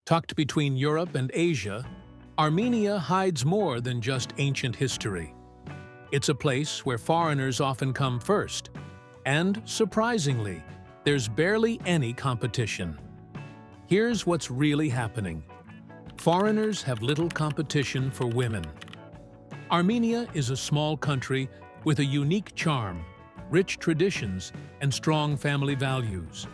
Tucked between Europe and Asia, Armenia hides more than just ancient history. It's a place where foreigners often come first, and, surprisingly, there's barely any competition. Here's what's really happening. Foreigners have little competition for women. Armenia is a small country with a unique charm, rich traditions, and strong family values.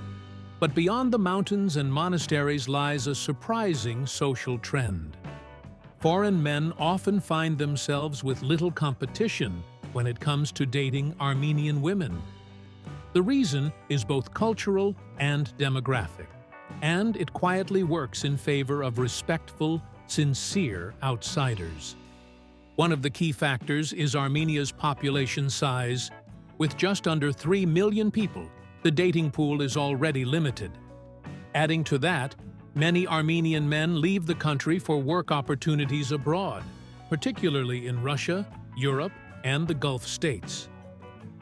But beyond the mountains and monasteries lies a surprising social trend. Foreign men often find themselves with little competition when it comes to dating Armenian women. The reason is both cultural and demographic, and it quietly works in favor of respectful, sincere outsiders. One of the key factors is Armenia's population size. With just under 3 million people, the dating pool is already limited. Adding to that, many Armenian men leave the country for work opportunities abroad, particularly in Russia, Europe, and the Gulf states.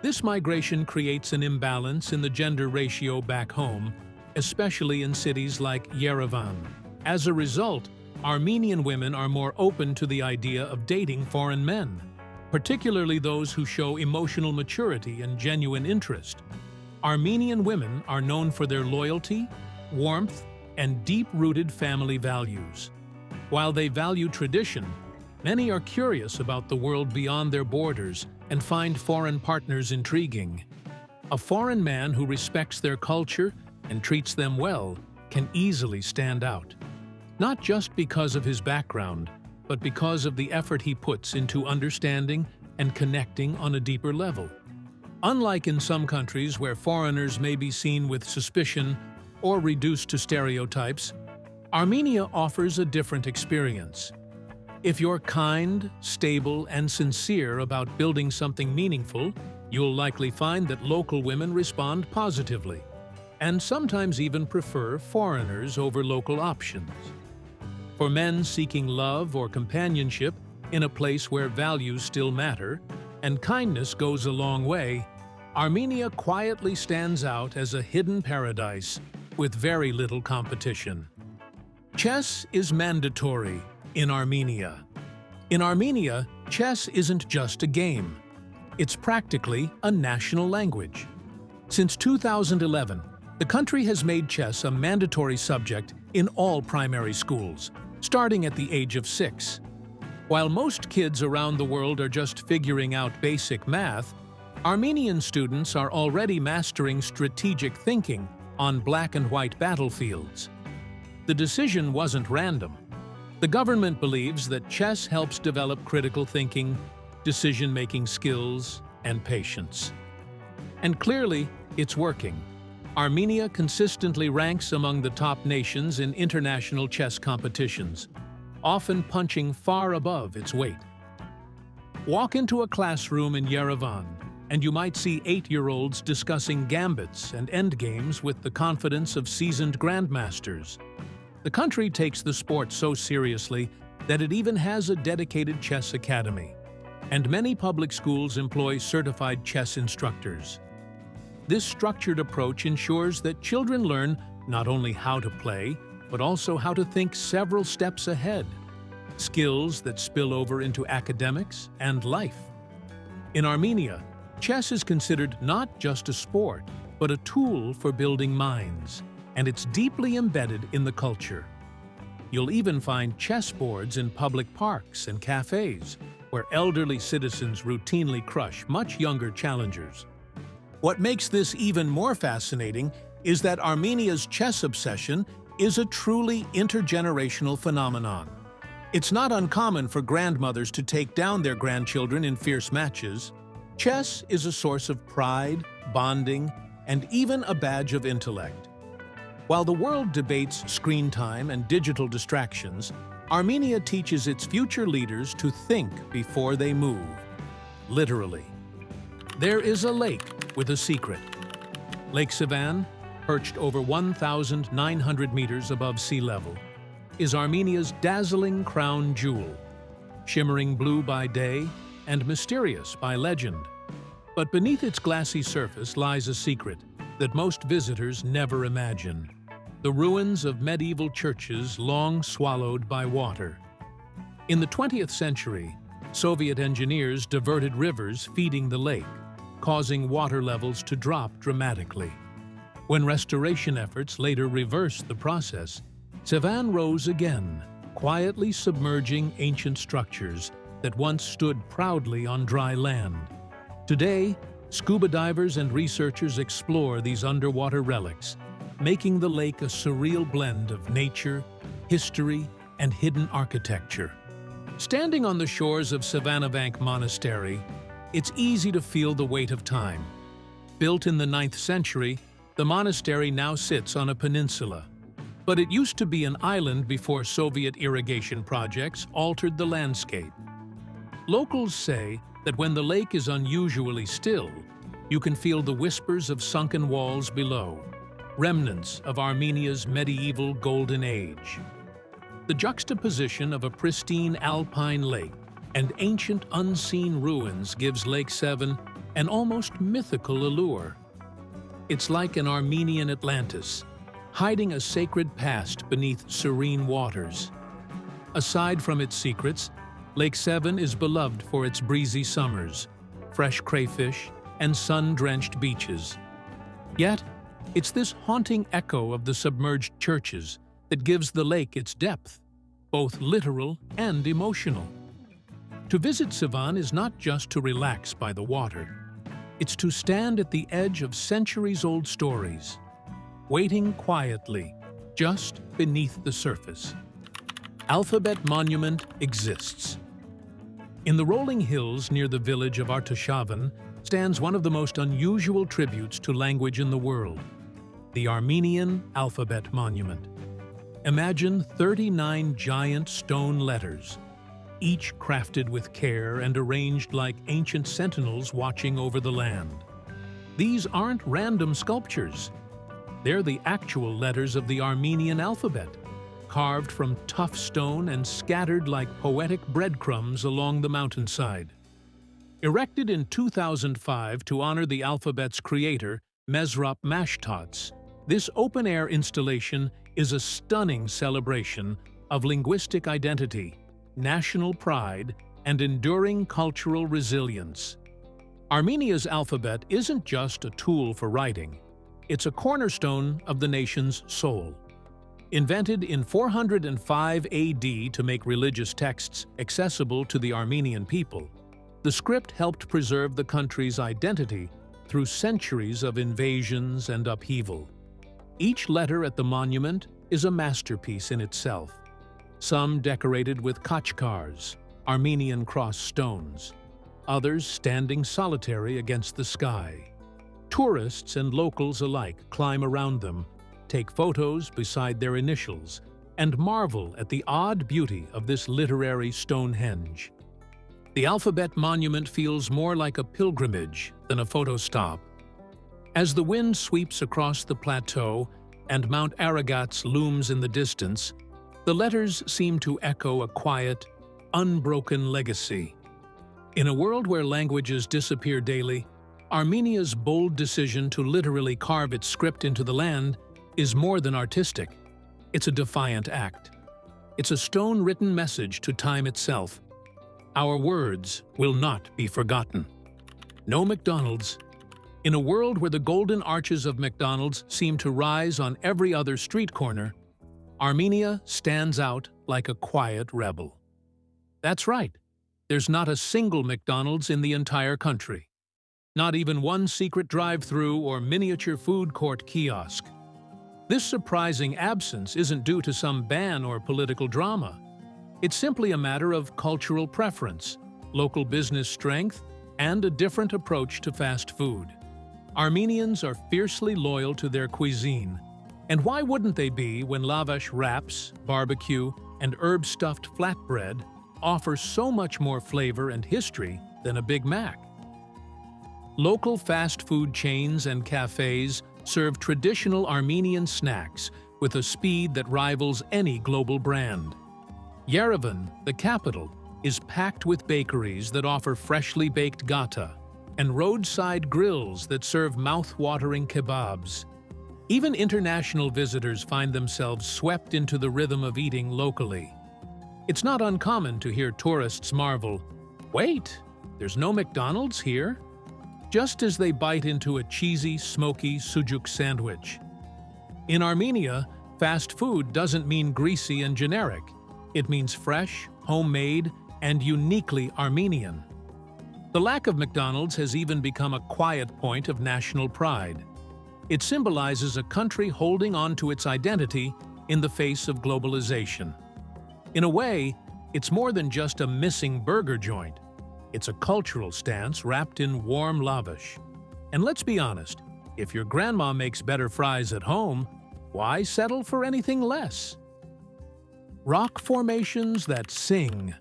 This migration creates an imbalance in the gender ratio back home, especially in cities like Yerevan. As a result, Armenian women are more open to the idea of dating foreign men, particularly those who show emotional maturity and genuine interest. Armenian women are known for their loyalty, warmth, and deep-rooted family values. While they value tradition, many are curious about the world beyond their borders and find foreign partners intriguing. A foreign man who respects their culture and treats them well can easily stand out, not just because of his background, but because of the effort he puts into understanding and connecting on a deeper level. Unlike in some countries where foreigners may be seen with suspicion or reduced to stereotypes, Armenia offers a different experience. If you're kind, stable, and sincere about building something meaningful, you'll likely find that local women respond positively, and sometimes even prefer foreigners over local options. For men seeking love or companionship in a place where values still matter, and kindness goes a long way, Armenia quietly stands out as a hidden paradise with very little competition. Chess is mandatory in Armenia. In Armenia, chess isn't just a game. It's practically a national language. Since 2011, the country has made chess a mandatory subject in all primary schools, starting at the age of 6. While most kids around the world are just figuring out basic math, Armenian students are already mastering strategic thinking on black and white battlefields. The decision wasn't random. The government believes that chess helps develop critical thinking, decision-making skills, and patience. And clearly, it's working. Armenia consistently ranks among the top nations in international chess competitions, often punching far above its weight. Walk into a classroom in Yerevan, and you might see 8-year-olds discussing gambits and endgames with the confidence of seasoned grandmasters. The country takes the sport so seriously that it even has a dedicated chess academy, and many public schools employ certified chess instructors. This structured approach ensures that children learn not only how to play, but also how to think several steps ahead, skills that spill over into academics and life. In Armenia, chess is considered not just a sport, but a tool for building minds, and it's deeply embedded in the culture. You'll even find chess boards in public parks and cafes, where elderly citizens routinely crush much younger challengers. What makes this even more fascinating is that Armenia's chess obsession is a truly intergenerational phenomenon. It's not uncommon for grandmothers to take down their grandchildren in fierce matches. Chess is a source of pride, bonding, and even a badge of intellect. While the world debates screen time and digital distractions, Armenia teaches its future leaders to think before they move. Literally. There is a lake with a secret. Lake Sevan, perched over 1,900 meters above sea level, is Armenia's dazzling crown jewel, shimmering blue by day and mysterious by legend. But beneath its glassy surface lies a secret that most visitors never imagine. the ruins of medieval churches long swallowed by water. In the 20th century, Soviet engineers diverted rivers feeding the lake, causing water levels to drop dramatically. When restoration efforts later reversed the process, Sevan rose again, quietly submerging ancient structures that once stood proudly on dry land. Today, scuba divers and researchers explore these underwater relics, making the lake a surreal blend of nature, history, and hidden architecture. Standing on the shores of Savannahbank Monastery, it's easy to feel the weight of time. Built in the 9th century, the monastery now sits on a peninsula. But it used to be an island before Soviet irrigation projects altered the landscape. Locals say that when the lake is unusually still, you can feel the whispers of sunken walls below, remnants of Armenia's medieval golden age. The juxtaposition of a pristine alpine lake and ancient unseen ruins gives Lake Sevan an almost mythical allure. It's like an Armenian Atlantis, hiding a sacred past beneath serene waters. Aside from its secrets, Lake Sevan is beloved for its breezy summers, fresh crayfish, and sun-drenched beaches. Yet, it's this haunting echo of the submerged churches that gives the lake its depth, both literal and emotional. To visit Sevan is not just to relax by the water. It's to stand at the edge of centuries-old stories, waiting quietly, just beneath the surface. Alphabet Monument exists. In the rolling hills near the village of Artashavan stands one of the most unusual tributes to language in the world, the Armenian Alphabet Monument. Imagine 39 giant stone letters, each crafted with care and arranged like ancient sentinels watching over the land. These aren't random sculptures. They're the actual letters of the Armenian alphabet, carved from tough stone and scattered like poetic breadcrumbs along the mountainside. Erected in 2005 to honor the alphabet's creator, Mesrop Mashtots, this open-air installation is a stunning celebration of linguistic identity, national pride, and enduring cultural resilience. Armenia's alphabet isn't just a tool for writing. It's a cornerstone of the nation's soul. Invented in 405 AD to make religious texts accessible to the Armenian people, the script helped preserve the country's identity through centuries of invasions and upheaval. Each letter at the monument is a masterpiece in itself, some decorated with khachkars, Armenian cross stones, others standing solitary against the sky. Tourists and locals alike climb around them, take photos beside their initials, and marvel at the odd beauty of this literary Stonehenge. The Alphabet Monument feels more like a pilgrimage than a photo stop. As the wind sweeps across the plateau and Mount Aragats looms in the distance, the letters seem to echo a quiet, unbroken legacy. In a world where languages disappear daily, Armenia's bold decision to literally carve its script into the land is more than artistic. It's a defiant act. It's a stone-written message to time itself. Our words will not be forgotten. No McDonald's. In a world where the golden arches of McDonald's seem to rise on every other street corner, Armenia stands out like a quiet rebel. That's right. There's not a single McDonald's in the entire country. Not even one secret drive-through or miniature food court kiosk. This surprising absence isn't due to some ban or political drama. It's simply a matter of cultural preference, local business strength, and a different approach to fast food. Armenians are fiercely loyal to their cuisine. And why wouldn't they be when lavash wraps, barbecue, and herb-stuffed flatbread offer so much more flavor and history than a Big Mac? Local fast food chains and cafes serve traditional Armenian snacks with a speed that rivals any global brand. Yerevan, the capital, is packed with bakeries that offer freshly baked gata and roadside grills that serve mouth-watering kebabs. Even international visitors find themselves swept into the rhythm of eating locally. It's not uncommon to hear tourists marvel, "Wait, there's no McDonald's here?" just as they bite into a cheesy, smoky sucuk sandwich. In Armenia, fast food doesn't mean greasy and generic. It means fresh, homemade, and uniquely Armenian. The lack of McDonald's has even become a quiet point of national pride. It symbolizes a country holding on to its identity in the face of globalization. In a way, it's more than just a missing burger joint. It's a cultural stance wrapped in warm lavash. And let's be honest, if your grandma makes better fries at home, why settle for anything less? Rock formations that sing.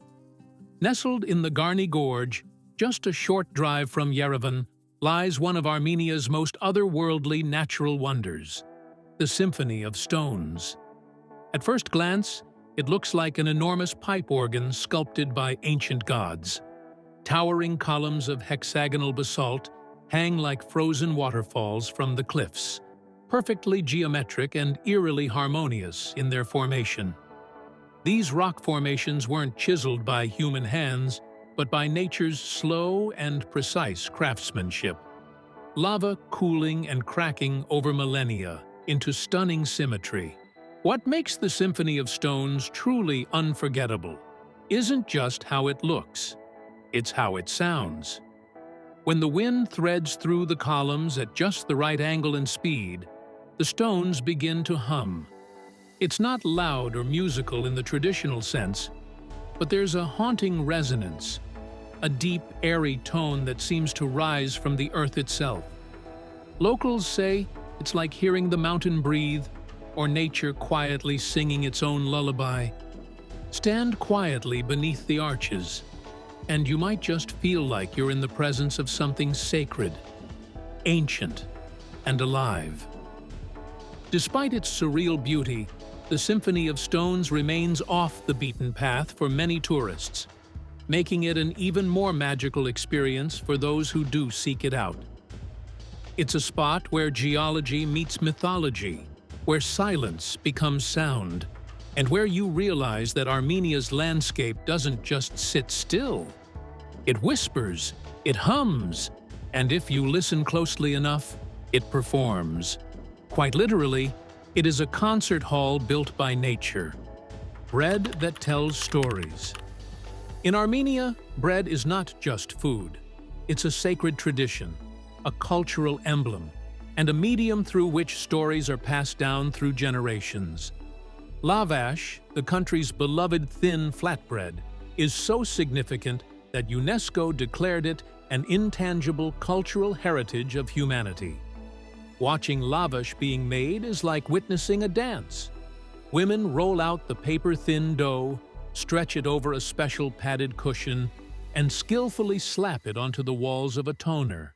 Nestled in the Garni Gorge, just a short drive from Yerevan, lies one of Armenia's most otherworldly natural wonders, the Symphony of Stones. At first glance, it looks like an enormous pipe organ sculpted by ancient gods. Towering columns of hexagonal basalt hang like frozen waterfalls from the cliffs, perfectly geometric and eerily harmonious in their formation. These rock formations weren't chiseled by human hands, but by nature's slow and precise craftsmanship. Lava cooling and cracking over millennia into stunning symmetry. What makes the Symphony of Stones truly unforgettable isn't just how it looks, it's how it sounds. When the wind threads through the columns at just the right angle and speed, the stones begin to hum. It's not loud or musical in the traditional sense, but there's a haunting resonance, a deep, airy tone that seems to rise from the earth itself. Locals say it's like hearing the mountain breathe or nature quietly singing its own lullaby. Stand quietly beneath the arches, and you might just feel like you're in the presence of something sacred, ancient, and alive. Despite its surreal beauty, the Symphony of Stones remains off the beaten path for many tourists, making it an even more magical experience for those who do seek it out. It's a spot where geology meets mythology, where silence becomes sound, and where you realize that Armenia's landscape doesn't just sit still. It whispers, it hums, and if you listen closely enough, it performs. Quite literally, it is a concert hall built by nature. Bread that tells stories. In Armenia, bread is not just food. It's a sacred tradition, a cultural emblem, and a medium through which stories are passed down through generations. Lavash, the country's beloved thin flatbread, is so significant that UNESCO declared it an intangible cultural heritage of humanity. Watching lavash being made is like witnessing a dance. Women roll out the paper-thin dough, stretch it over a special padded cushion, and skillfully slap it onto the walls of a toner,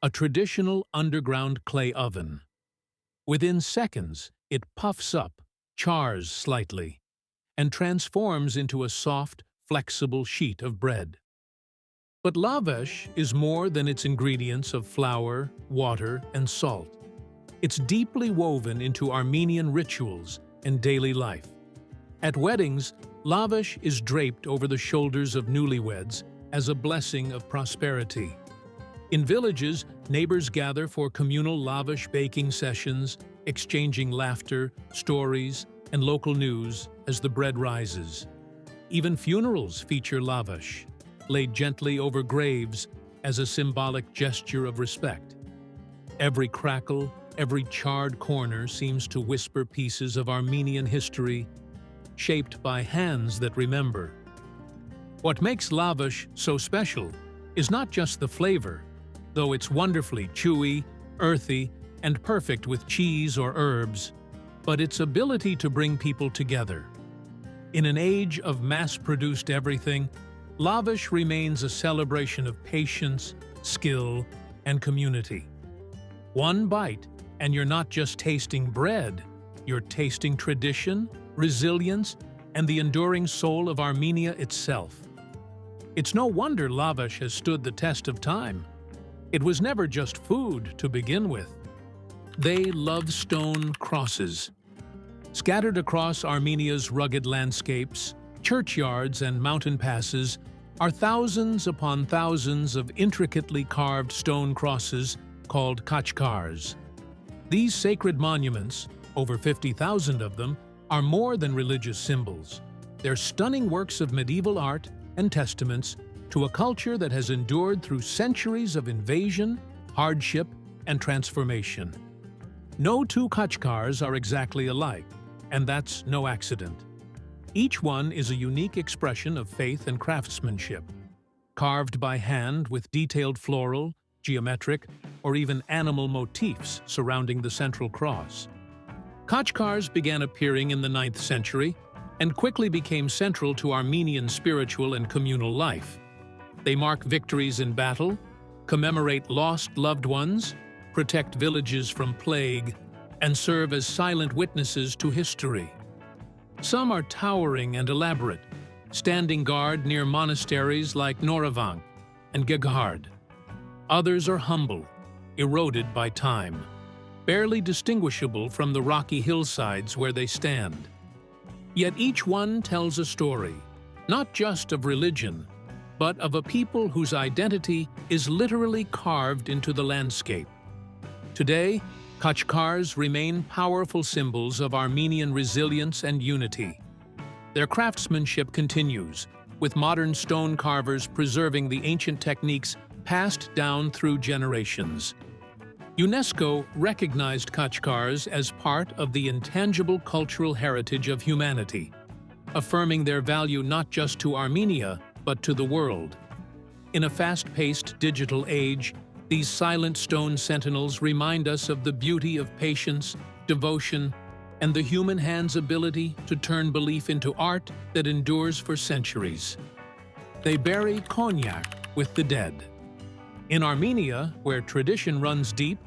a traditional underground clay oven. Within seconds, it puffs up, chars slightly, and transforms into a soft, flexible sheet of bread. But lavash is more than its ingredients of flour, water, and salt. It's deeply woven into Armenian rituals and daily life. At weddings, lavash is draped over the shoulders of newlyweds as a blessing of prosperity. In villages, neighbors gather for communal lavash baking sessions, exchanging laughter, stories, and local news as the bread rises. Even funerals feature lavash, laid gently over graves as a symbolic gesture of respect. Every crackle, every charred corner seems to whisper pieces of Armenian history, shaped by hands that remember. What makes lavash so special is not just the flavor, though it's wonderfully chewy, earthy, and perfect with cheese or herbs, but its ability to bring people together. In an age of mass-produced everything, lavash remains a celebration of patience, skill, and community. One bite, and you're not just tasting bread, you're tasting tradition, resilience, and the enduring soul of Armenia itself. It's no wonder lavash has stood the test of time. It was never just food to begin with. They love stone crosses. Scattered across Armenia's rugged landscapes, churchyards, and mountain passes are thousands upon thousands of intricately carved stone crosses called khachkars. These sacred monuments, over 50,000 of them, are more than religious symbols. They're stunning works of medieval art and testaments to a culture that has endured through centuries of invasion, hardship, and transformation. No two khachkars are exactly alike, and that's no accident. Each one is a unique expression of faith and craftsmanship, carved by hand with detailed floral, geometric, or even animal motifs surrounding the central cross. Khachkars began appearing in the 9th century and quickly became central to Armenian spiritual and communal life. They mark victories in battle, commemorate lost loved ones, protect villages from plague, and serve as silent witnesses to history. Some are towering and elaborate, standing guard near monasteries like Noravank and Gegard. Others are humble, eroded by time, barely distinguishable from the rocky hillsides where they stand. Yet each one tells a story, not just of religion, but of a people whose identity is literally carved into the landscape. Today, khachkars remain powerful symbols of Armenian resilience and unity. Their craftsmanship continues, with modern stone carvers preserving the ancient techniques passed down through generations. UNESCO recognized khachkars as part of the intangible cultural heritage of humanity, affirming their value not just to Armenia, but to the world. In a fast-paced digital age, these silent stone sentinels remind us of the beauty of patience, devotion, and the human hand's ability to turn belief into art that endures for centuries. They bury cognac with the dead. In Armenia, where tradition runs deep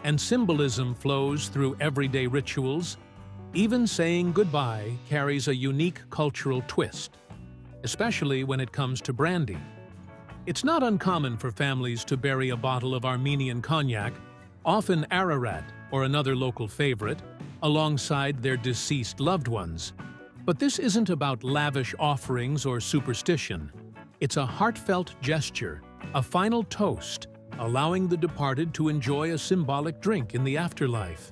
and symbolism flows through everyday rituals, even saying goodbye carries a unique cultural twist, especially when it comes to brandy. It's not uncommon for families to bury a bottle of Armenian cognac, often Ararat or another local favorite, alongside their deceased loved ones. But this isn't about lavish offerings or superstition. It's a heartfelt gesture, a final toast, allowing the departed to enjoy a symbolic drink in the afterlife.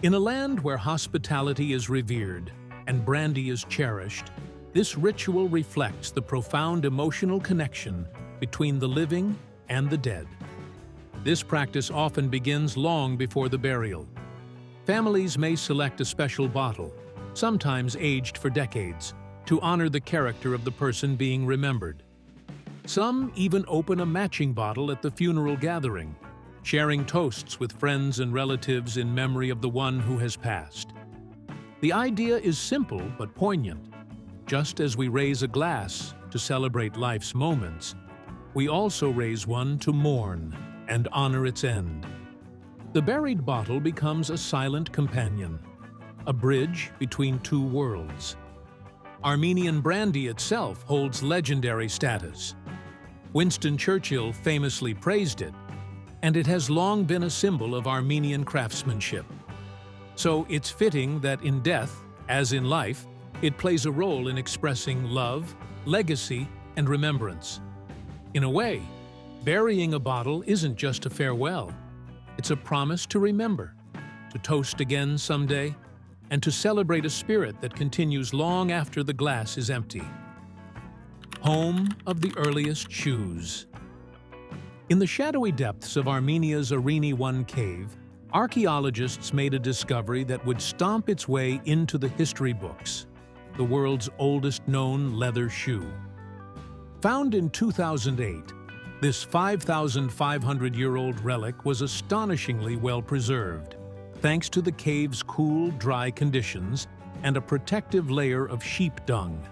In a land where hospitality is revered and brandy is cherished, this ritual reflects the profound emotional connection between the living and the dead. This practice often begins long before the burial. Families may select a special bottle, sometimes aged for decades, to honor the character of the person being remembered. Some even open a matching bottle at the funeral gathering, sharing toasts with friends and relatives in memory of the one who has passed. The idea is simple but poignant. Just as we raise a glass to celebrate life's moments, we also raise one to mourn and honor its end. The buried bottle becomes a silent companion, a bridge between two worlds. Armenian brandy itself holds legendary status. Winston Churchill famously praised it, and it has long been a symbol of Armenian craftsmanship. So it's fitting that in death, as in life, it plays a role in expressing love, legacy, and remembrance. In a way, burying a bottle isn't just a farewell. It's a promise to remember, to toast again someday, and to celebrate a spirit that continues long after the glass is empty. Home of the earliest shoes. In the shadowy depths of Armenia's Areni 1 cave, archaeologists made a discovery that would stomp its way into the history books: the world's oldest known leather shoe. Found in 2008, this 5,500-year-old relic was astonishingly well preserved, thanks to the cave's cool, dry conditions and a protective layer of sheep dung.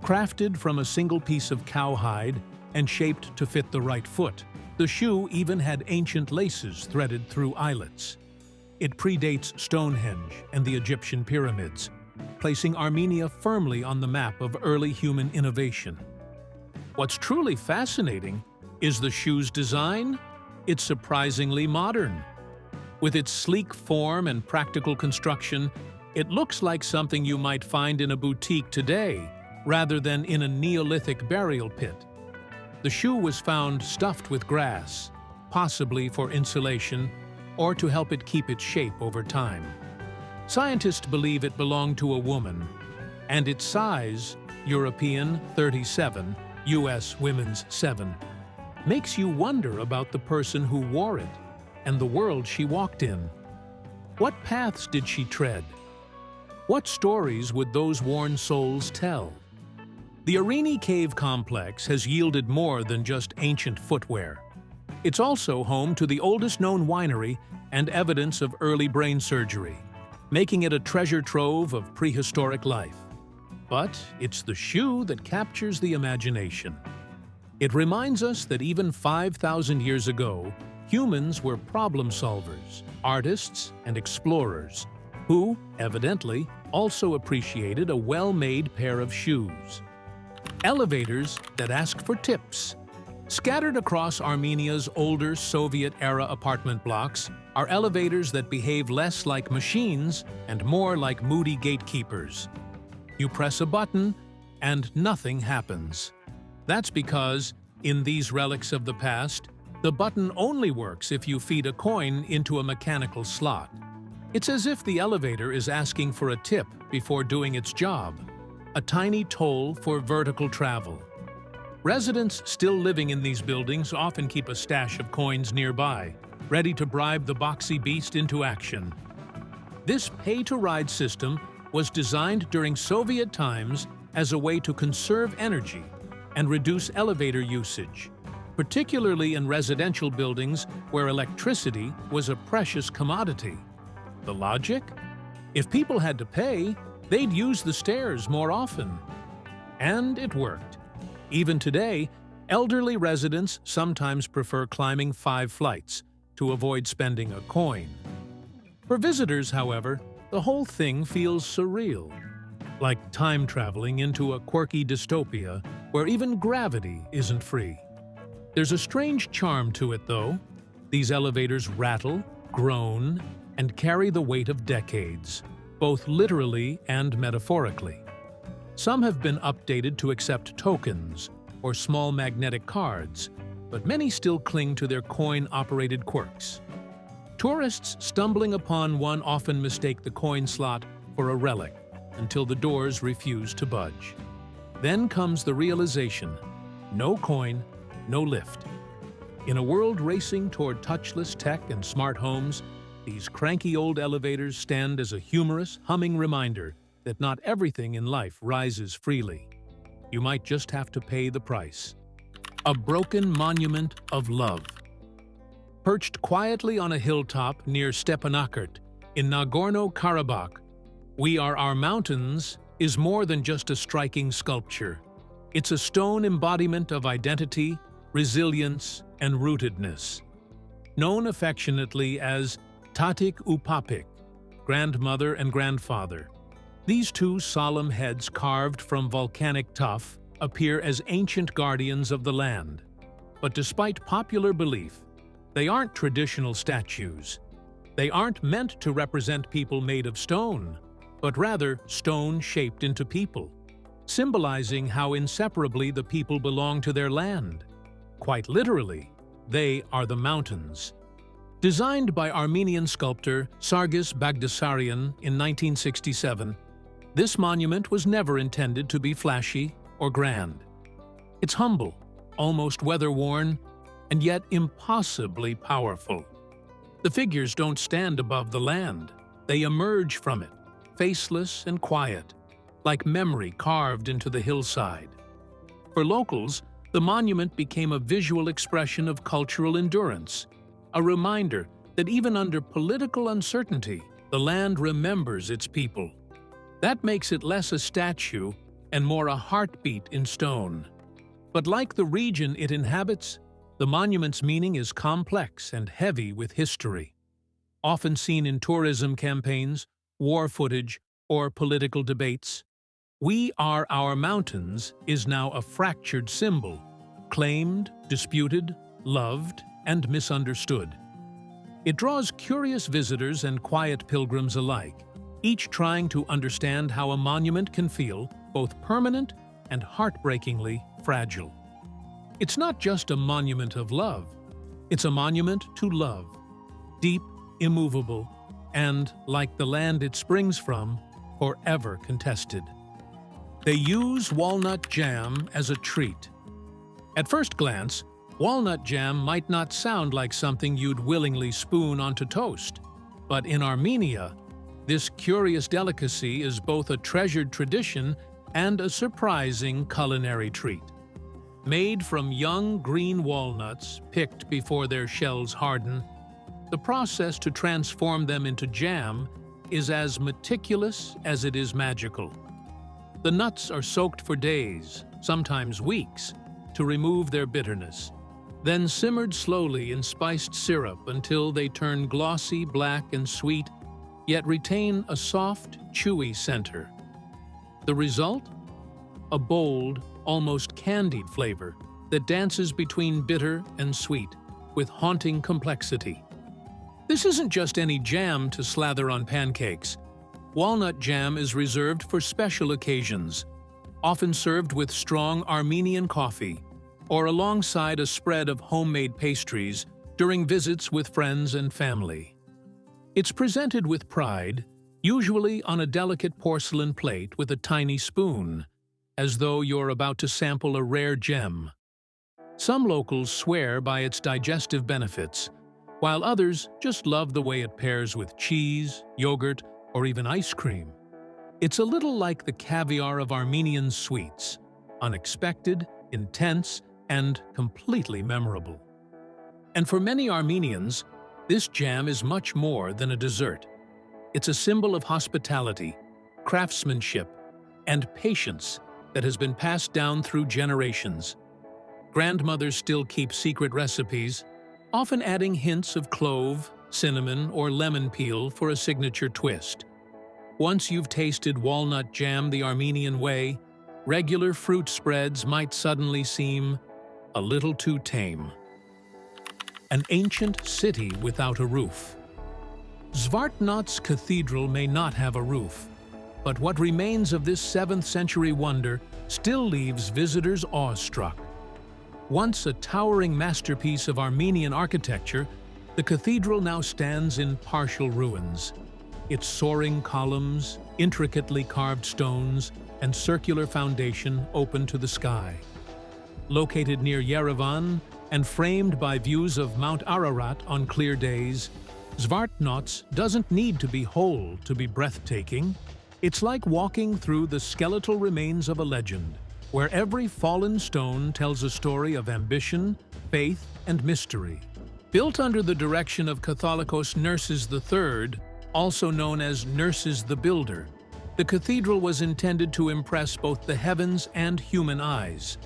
Crafted from a single piece of cowhide and shaped to fit the right foot, the shoe even had ancient laces threaded through eyelets. It predates Stonehenge and the Egyptian pyramids, placing Armenia firmly on the map of early human innovation. What's truly fascinating is the shoe's design. It's surprisingly modern. With its sleek form and practical construction, it looks like something you might find in a boutique today, rather than in a Neolithic burial pit. The shoe was found stuffed with grass, possibly for insulation or to help it keep its shape over time. Scientists believe it belonged to a woman, and its size, European 37, US women's 7, makes you wonder about the person who wore it and the world she walked in. What paths did she tread? What stories would those worn soles tell? The Armenia Cave Complex has yielded more than just ancient footwear. It's also home to the oldest known winery and evidence of early brain surgery, making it a treasure trove of prehistoric life. But it's the shoe that captures the imagination. It reminds us that even 5,000 years ago, humans were problem solvers, artists, and explorers, who, evidently, also appreciated a well-made pair of shoes. Elevators that ask for tips. Scattered across Armenia's older Soviet-era apartment blocks are elevators that behave less like machines and more like moody gatekeepers. You press a button, and nothing happens. That's because, in these relics of the past, the button only works if you feed a coin into a mechanical slot. It's as if the elevator is asking for a tip before doing its job, a tiny toll for vertical travel. Residents still living in these buildings often keep a stash of coins nearby, ready to bribe the boxy beast into action. This pay-to-ride system was designed during Soviet times as a way to conserve energy and reduce elevator usage, particularly in residential buildings where electricity was a precious commodity. The logic? If people had to pay, they'd use the stairs more often. And it worked. Even today, elderly residents sometimes prefer climbing 5 flights to avoid spending a coin. For visitors, however, the whole thing feels surreal, like time traveling into a quirky dystopia where even gravity isn't free. There's a strange charm to it, though. These elevators rattle, groan, and carry the weight of decades, both literally and metaphorically. Some have been updated to accept tokens or small magnetic cards, but many still cling to their coin-operated quirks. Tourists stumbling upon one often mistake the coin slot for a relic until the doors refuse to budge. Then comes the realization: no coin, no lift. In a world racing toward touchless tech and smart homes, these cranky old elevators stand as a humorous, humming reminder that not everything in life rises freely. You might just have to pay the price. A broken monument of love. Perched quietly on a hilltop near Stepanakert in Nagorno-Karabakh, We Are Our Mountains is more than just a striking sculpture. It's a stone embodiment of identity, resilience, and rootedness. Known affectionately as Tatik Upapik, grandmother and grandfather, these two solemn heads carved from volcanic tuff appear as ancient guardians of the land. But despite popular belief, they aren't traditional statues. They aren't meant to represent people made of stone, but rather stone shaped into people, symbolizing how inseparably the people belong to their land. Quite literally, they are the mountains. Designed by Armenian sculptor Sargis Bagdasaryan in 1967, this monument was never intended to be flashy or grand. It's humble, almost weather-worn, and yet impossibly powerful. The figures don't stand above the land. They emerge from it, faceless and quiet, like memory carved into the hillside. For locals, the monument became a visual expression of cultural endurance, a reminder that even under political uncertainty, the land remembers its people. That makes it less a statue and more a heartbeat in stone. But like the region it inhabits, the monument's meaning is complex and heavy with history. Often seen in tourism campaigns, war footage, or political debates, We Are Our Mountains is now a fractured symbol, claimed, disputed, loved, and misunderstood. It draws curious visitors and quiet pilgrims alike, each trying to understand how a monument can feel both permanent and heartbreakingly fragile. It's not just a monument of love, it's a monument to love, deep, immovable, and, like the land it springs from, forever contested. They use walnut jam as a treat. At first glance, walnut jam might not sound like something you'd willingly spoon onto toast, but in Armenia, this curious delicacy is both a treasured tradition and a surprising culinary treat. Made from young green walnuts picked before their shells harden, the process to transform them into jam is as meticulous as it is magical. The nuts are soaked for days, sometimes weeks, to remove their bitterness, then simmered slowly in spiced syrup until they turn glossy, black, and sweet, yet retain a soft, chewy center. The result? A bold, almost candied flavor that dances between bitter and sweet, with haunting complexity. This isn't just any jam to slather on pancakes. Walnut jam is reserved for special occasions, often served with strong Armenian coffee, or alongside a spread of homemade pastries during visits with friends and family. It's presented with pride, usually on a delicate porcelain plate with a tiny spoon, as though you're about to sample a rare gem. Some locals swear by its digestive benefits, while others just love the way it pairs with cheese, yogurt, or even ice cream. It's a little like the caviar of Armenian sweets, unexpected, intense, and completely memorable. And for many Armenians, this jam is much more than a dessert. It's a symbol of hospitality, craftsmanship, and patience that has been passed down through generations. Grandmothers still keep secret recipes, often adding hints of clove, cinnamon, or lemon peel for a signature twist. Once you've tasted walnut jam the Armenian way, regular fruit spreads might suddenly seem a little too tame. An ancient city without a roof. Zvartnots Cathedral may not have a roof, but what remains of this 7th century wonder still leaves visitors awestruck. Once a towering masterpiece of Armenian architecture, the cathedral now stands in partial ruins. Its soaring columns, intricately carved stones, and circular foundation open to the sky. Located near Yerevan and framed by views of Mount Ararat on clear days, Zvartnots doesn't need to be whole to be breathtaking. It's like walking through the skeletal remains of a legend, where every fallen stone tells a story of ambition, faith, and mystery. Built under the direction of Catholicos Nerses III, also known as Nerses the Builder, the cathedral was intended to impress both the heavens and human eyes.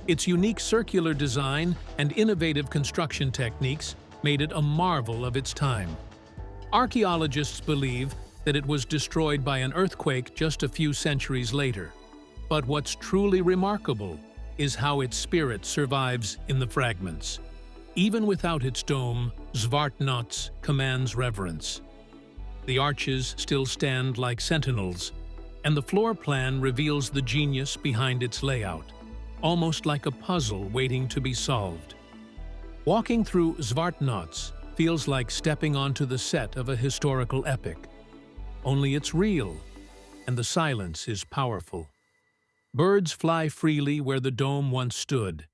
Its unique circular design and innovative construction techniques made it a marvel of its time. Archaeologists believe that it was destroyed by an earthquake just a few centuries later. But what's truly remarkable is how its spirit survives in the fragments. Even without its dome, Zvartnots commands reverence. The arches still stand like sentinels, and the floor plan reveals the genius behind its layout, almost like a puzzle waiting to be solved. Walking through Zvartnots feels like stepping onto the set of a historical epic. Only it's real, and the silence is powerful. Birds fly freely where the dome once stood,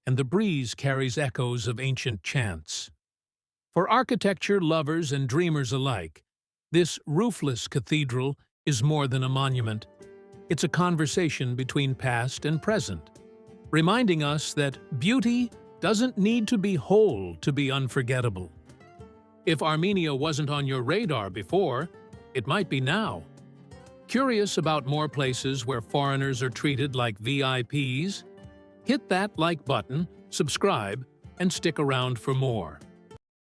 and the breeze carries echoes of ancient chants. For architecture lovers and dreamers alike, this roofless cathedral is more than a monument. It's a conversation between past and present, reminding us that beauty doesn't need to be whole to be unforgettable. If Armenia wasn't on your radar before, it might be now. Curious about more places where foreigners are treated like VIPs? Hit that like button, subscribe, and stick around for more.